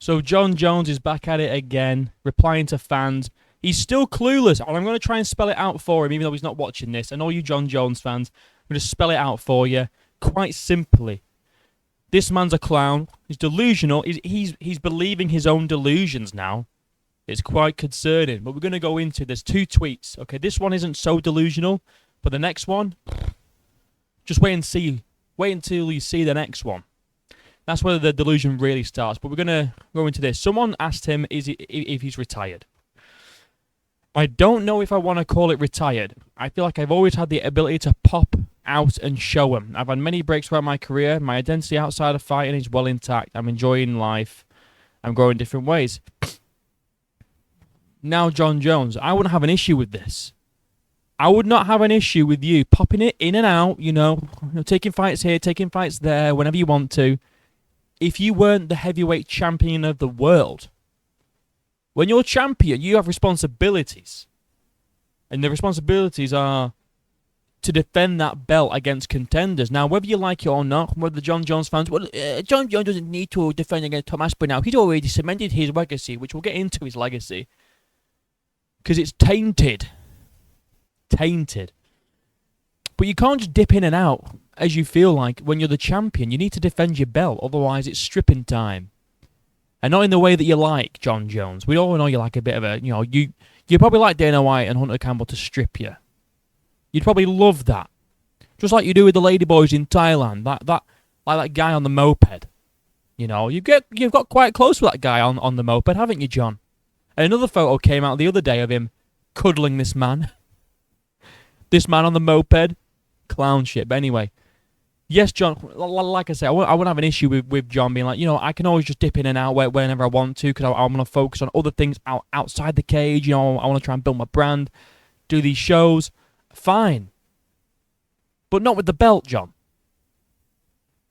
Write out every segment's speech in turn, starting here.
So Jon Jones is back at it again, replying to fans. He's still clueless, and I'm going to try and spell it out for him, even though he's not watching this. And all you Jon Jones fans, I'm going to spell it out for you quite simply. This man's a clown. He's delusional. He's believing his own delusions now. It's quite concerning. But we're going to go into, there's two tweets. Okay, this one isn't so delusional, but the next one, just wait and see. Wait until you see the next one. That's where the delusion really starts. But we're going to go into this. Someone asked him if he's retired. I don't know if I want to call it retired. I feel like I've always had the ability to pop out and show him. I've had many breaks throughout my career. My identity outside of fighting is well intact. I'm enjoying life. I'm growing different ways. Now, Jon Jones, I wouldn't have an issue with this. I would not have an issue with you popping it in and out, taking fights here, taking fights there, whenever you want to. If you weren't the heavyweight champion of the world. When you're champion, you have responsibilities. And the responsibilities are to defend that belt against contenders. Now, whether you like it or not, whether the Jon Jones fans, Jon Jones doesn't need to defend against Tom Aspinall now. He's already cemented his legacy, which we'll get into his legacy. Because it's tainted. Tainted. But you can't just dip in and out as you feel like when you're the champion. You need to defend your belt, otherwise it's stripping time. And not in the way that you like, Jon Jones. We all know you like a bit of a, you probably like Dana White and Hunter Campbell to strip you. You'd probably love that. Just like you do with the ladyboys in Thailand. Like that guy on the moped. You've got quite close with that guy on the moped, haven't you, John? And another photo came out the other day of him cuddling this man. This man on the moped. Clown shit. But anyway. Yes, John, like I said, I wouldn't have an issue with John being like, I can always just dip in and out whenever I want to because I want to focus on other things outside the cage. I want to try and build my brand, do these shows. Fine. But not with the belt, John.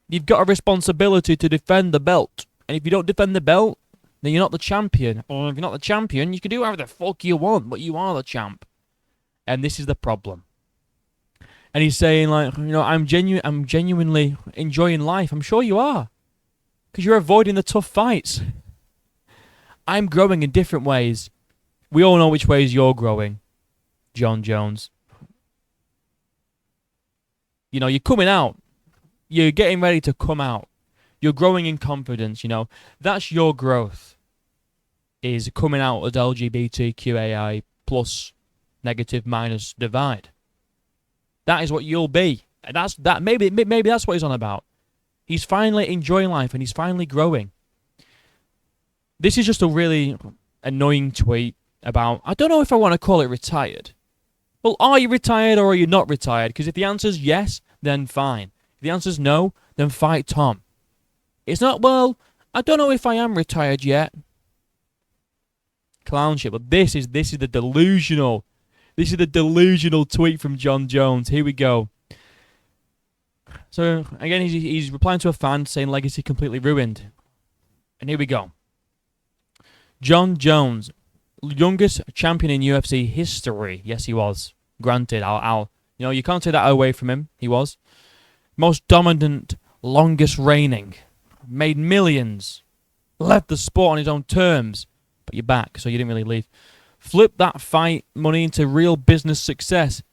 You've got a responsibility to defend the belt. And if you don't defend the belt, then you're not the champion. Or if you're not the champion, you can do whatever the fuck you want, but you are the champ. And this is the problem. And he's saying, like, I'm genuinely enjoying life. I'm sure you are. Because you're avoiding the tough fights. I'm growing in different ways. We all know which ways you're growing, Jon Jones. You're coming out. You're getting ready to come out. You're growing in confidence, That's your growth. Is coming out as LGBTQAI plus negative minus divide. That is what you'll be. And maybe that's what he's on about. He's finally enjoying life and he's finally growing. This is just a really annoying tweet about, I don't know if I want to call it retired. Well, are you retired or are you not retired? Because if the answer's yes, then fine. If the answer's no, then fight Tom. It's not, well, I don't know if I am retired yet. Clown shit. But this is the delusional. This is the delusional tweet from Jon Jones. Here we go. So, again, he's replying to a fan saying legacy completely ruined. And here we go. Jon Jones, youngest champion in UFC history. Yes, he was. Granted, you can't take that away from him. He was. Most dominant, longest reigning. Made millions. Left the sport on his own terms. But you're back, so you didn't really leave. Flip that fight money into real business success.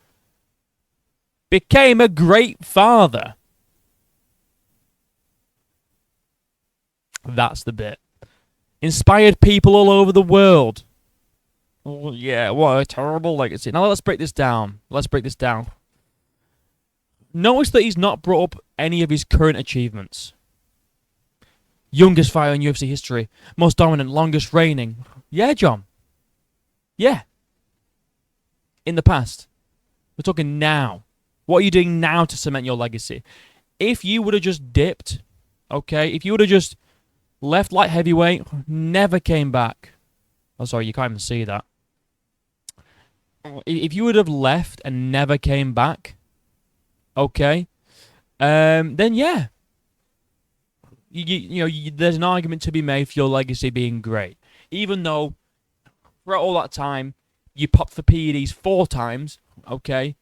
Became a great father. That's the bit. Inspired people all over the world. Oh, yeah, what a terrible legacy. Now let's break this down. Notice that he's not brought up any of his current achievements. Youngest fighter in UFC history. Most dominant, longest reigning. Yeah, John. Yeah. In the past. We're talking now. What are you doing now to cement your legacy? If you would have just dipped, okay, if you would have just left light heavyweight, never came back. Oh, sorry, you can't even see that. If you would have left and never came back, okay, then yeah. There's an argument to be made for your legacy being great. Even though throughout all that time, you popped for PEDs 4 times, okay?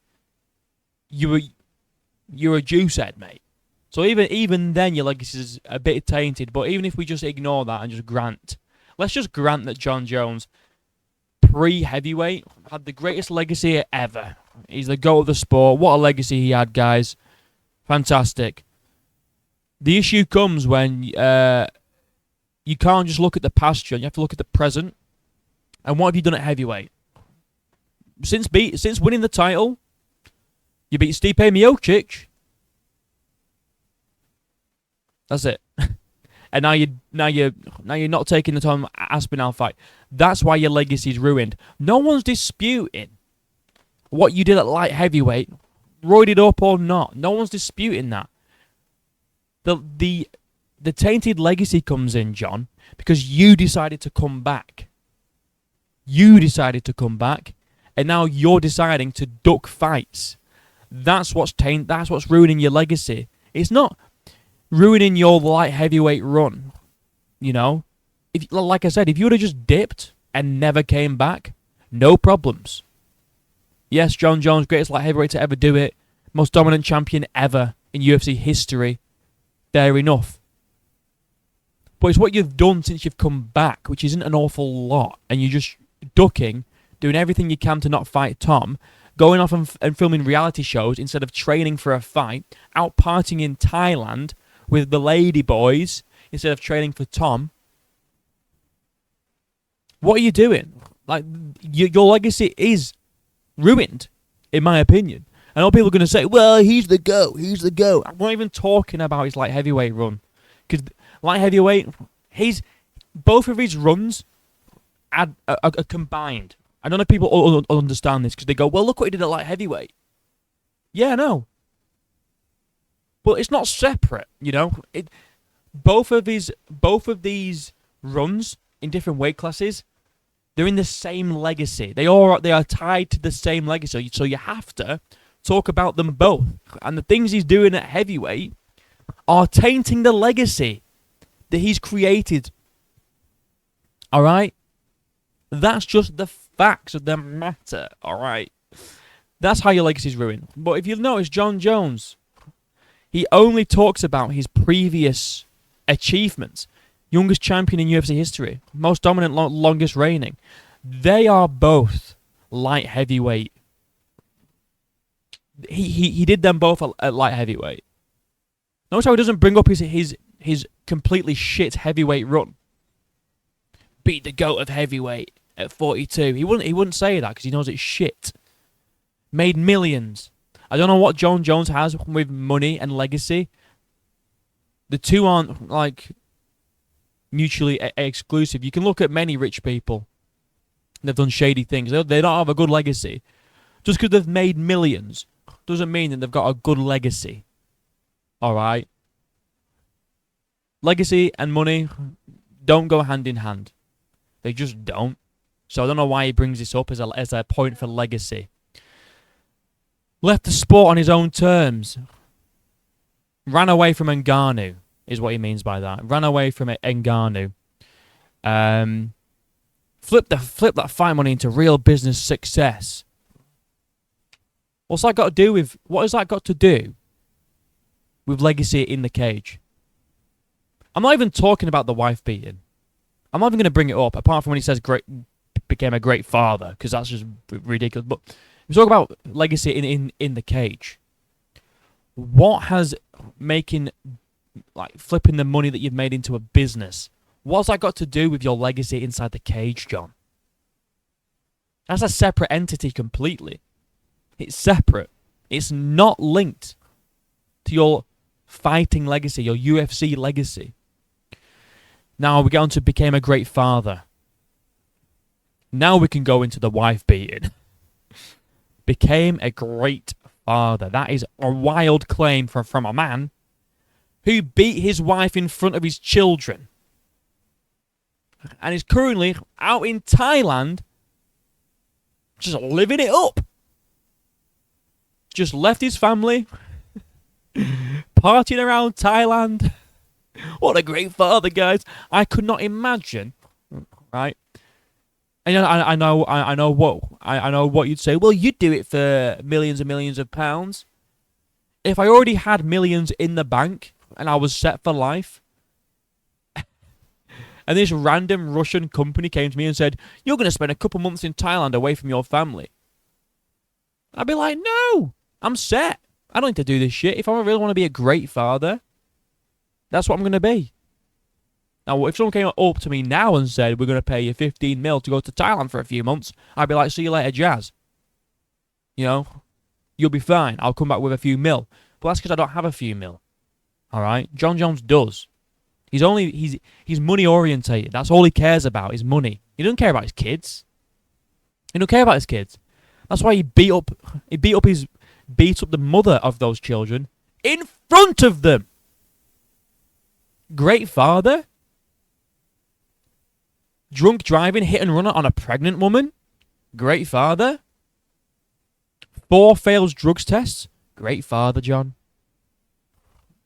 You're a juice head, mate. So even then, your legacy is a bit tainted. But even if we just ignore that and just grant, let's just grant that Jon Jones, pre-heavyweight, had the greatest legacy ever. He's the GOAT of the sport. What a legacy he had, guys. Fantastic. The issue comes when you can't just look at the past, John. You have to look at the present. And what have you done at heavyweight? Since winning the title, you beat Stipe Miocic. That's it. And now you're not taking the Tom Aspinall fight. That's why your legacy's ruined. No one's disputing what you did at light heavyweight, roided up or not. No one's disputing that. The tainted legacy comes in, John, because you decided to come back. You decided to come back, and now you're deciding to duck fights. That's what's ruining your legacy. It's not ruining your light heavyweight run. You know, like I said, if you would have just dipped and never came back, no problems. Yes, Jon Jones, greatest light heavyweight to ever do it, most dominant champion ever in UFC history. Fair enough. But it's what you've done since you've come back, which isn't an awful lot, and you're just ducking, doing everything you can to not fight Tom, going off and filming reality shows instead of training for a fight, out partying in Thailand with the lady boys instead of training for Tom. What are you doing? Like, your legacy is ruined, in my opinion. I know people are going to say, well, he's the GOAT, he's the GOAT. I'm not even talking about his light heavyweight run. Because light heavyweight, both of his runs are combined. I don't know if people understand this, because they go, well, look what he did at light heavyweight. Yeah, I know. But it's not separate, you know. Both of these runs in different weight classes, they're in the same legacy. They are tied to the same legacy. So you have to talk about them both. And the things he's doing at heavyweight are tainting the legacy that he's created. All right? That's just the facts of the matter. All right? That's how your legacy's ruined. But if you've noticed, Jon Jones, he only talks about his previous achievements. Youngest champion in UFC history. Most dominant, longest reigning. They are both light heavyweight. He did them both at light heavyweight. Notice how he doesn't bring up his completely shit heavyweight run. Beat the GOAT of heavyweight at 42. He wouldn't say that because he knows it's shit. Made millions. I don't know what Jon Jones has with money and legacy. The two aren't like mutually exclusive. You can look at many rich people. They've done shady things. They don't have a good legacy. Just because they've made millions doesn't mean that they've got a good legacy. Alright? Legacy and money don't go hand in hand. They just don't. So I don't know why he brings this up as a point for legacy. Left the sport on his own terms. Ran away from Ngannou is what he means by that. Ran away from Ngannou. Flip that fight money into real business success. What has that got to do with legacy in the cage? I'm not even talking about the wife beating. I'm not even going to bring it up, apart from when he says became a great father, because that's just ridiculous. But we talk about legacy in the cage. What has flipping the money that you've made into a business, what's that got to do with your legacy inside the cage, John? That's a separate entity completely. It's separate. It's not linked to your fighting legacy, your UFC legacy. Now we get on to became a great father. Now we can go into the wife beating. Became a great father. That is a wild claim from a man who beat his wife in front of his children and is currently out in Thailand just living it up. Just left his family, partying around Thailand. What a great father, guys. I could not imagine, right? And I know what you'd say. Well, you'd do it for millions and millions of pounds. If I already had millions in the bank and I was set for life, and this random Russian company came to me and said, you're going to spend a couple months in Thailand away from your family, I'd be like, no, I'm set. I don't need to do this shit. If I really want to be a great father, that's what I'm going to be. Now, if someone came up to me now and said, we're going to pay you 15 mil to go to Thailand for a few months, I'd be like, see you later, Jazz. You know, you'll be fine. I'll come back with a few mil. But that's because I don't have a few mil. All right? Jon Jones does. He's money orientated. That's all he cares about is money. He doesn't care about his kids. He don't care about his kids. That's why he beat up the mother of those children in front of them. Great father. Drunk driving, hit and runner on a pregnant woman. Great father. 4 fails drugs tests. Great father, John.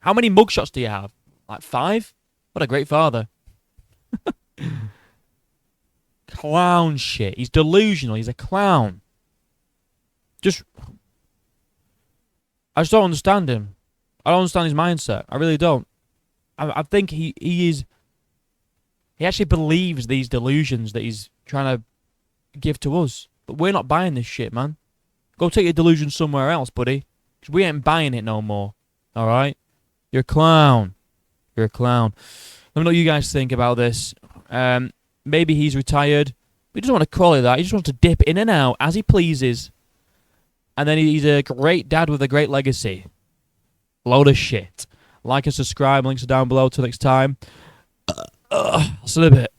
How many mugshots do you have? Like 5? What a great father. Clown shit. He's delusional. He's a clown. I just don't understand him. I don't understand his mindset. I really don't. I think he actually believes these delusions that he's trying to give to us. But we're not buying this shit, man. Go take your delusion somewhere else, buddy. Because we ain't buying it no more. Alright? You're a clown. You're a clown. Let me know what you guys think about this. Maybe he's retired. He doesn't want to call it that. He just wants to dip in and out as he pleases. And then he's a great dad with a great legacy. Load of shit. Like and subscribe. Links are down below. Till next time. See you in a bit.